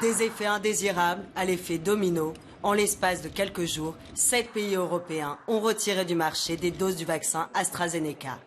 Des effets indésirables à l'effet domino. En l'espace de quelques jours, 7 pays européens ont retiré du marché des doses du vaccin AstraZeneca.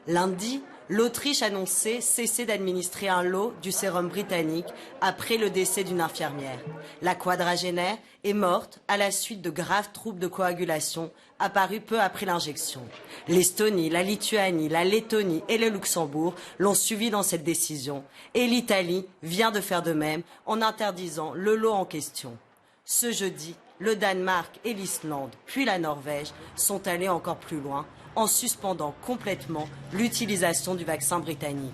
Lundi, l'Autriche annonçait cesser d'administrer un lot du sérum britannique après le décès d'une infirmière. La quadragénaire est morte à la suite de graves troubles de coagulation apparus peu après l'injection. L'Estonie, la Lituanie, la Lettonie et le Luxembourg l'ont suivi dans cette décision. Et l'Italie vient de faire de même en interdisant le lot en question. Ce jeudi, le Danemark et l'Islande, puis la Norvège, sont allés encore plus loin en suspendant complètement l'utilisation du vaccin britannique.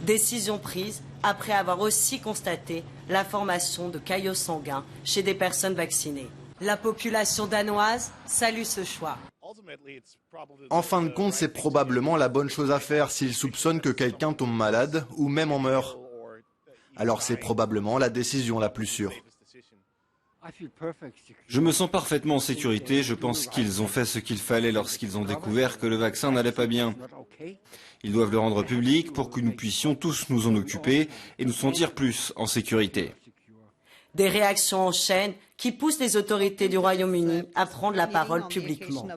Décision prise après avoir aussi constaté la formation de caillots sanguins chez des personnes vaccinées. La population danoise salue ce choix. En fin de compte, c'est probablement la bonne chose à faire s'ils soupçonnent que quelqu'un tombe malade ou même en meurt. Alors c'est probablement la décision la plus sûre. Je me sens parfaitement en sécurité. Je pense qu'ils ont fait ce qu'il fallait lorsqu'ils ont découvert que le vaccin n'allait pas bien. Ils doivent le rendre public pour que nous puissions tous nous en occuper et nous sentir plus en sécurité. Des réactions en chaîne qui poussent les autorités du Royaume-Uni à prendre la parole publiquement.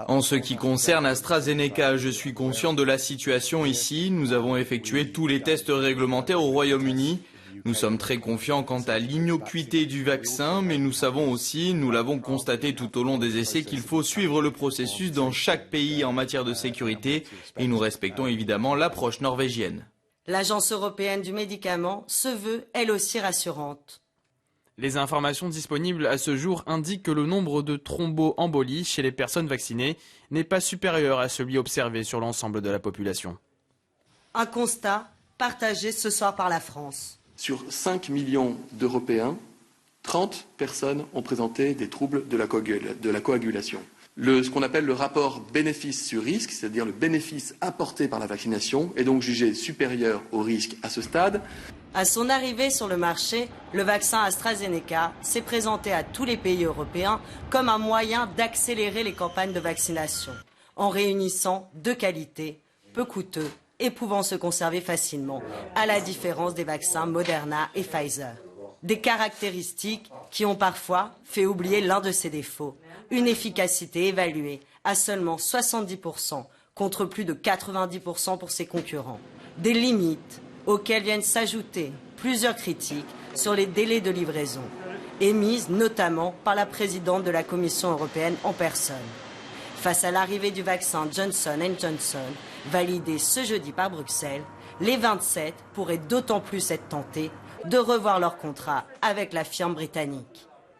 En ce qui concerne AstraZeneca, je suis conscient de la situation ici. Nous avons effectué tous les tests réglementaires au Royaume-Uni. Nous sommes très confiants quant à l'innocuité du vaccin, mais nous savons aussi, nous l'avons constaté tout au long des essais, qu'il faut suivre le processus dans chaque pays en matière de sécurité et nous respectons évidemment l'approche norvégienne. L'Agence européenne du médicament se veut elle aussi rassurante. Les informations disponibles à ce jour indiquent que le nombre de thromboembolies chez les personnes vaccinées n'est pas supérieur à celui observé sur l'ensemble de la population. Un constat partagé ce soir par la France. Sur 5 millions d'Européens, 30 personnes ont présenté des troubles de la coagulation. Ce qu'on appelle le rapport bénéfice sur risque, c'est-à-dire le bénéfice apporté par la vaccination, est donc jugé supérieur au risque à ce stade. À son arrivée sur le marché, le vaccin AstraZeneca s'est présenté à tous les pays européens comme un moyen d'accélérer les campagnes de vaccination, en réunissant deux qualités, peu coûteux et pouvant se conserver facilement, à la différence des vaccins Moderna et Pfizer. Des caractéristiques qui ont parfois fait oublier l'un de ses défauts, une efficacité évaluée à seulement 70% contre plus de 90% pour ses concurrents. Des limites auxquelles viennent s'ajouter plusieurs critiques sur les délais de livraison, émises notamment par la présidente de la Commission européenne en personne. Face à l'arrivée du vaccin Johnson & Johnson, validé ce jeudi par Bruxelles, les 27 pourraient d'autant plus être tentés de revoir leur contrat avec la firme britannique.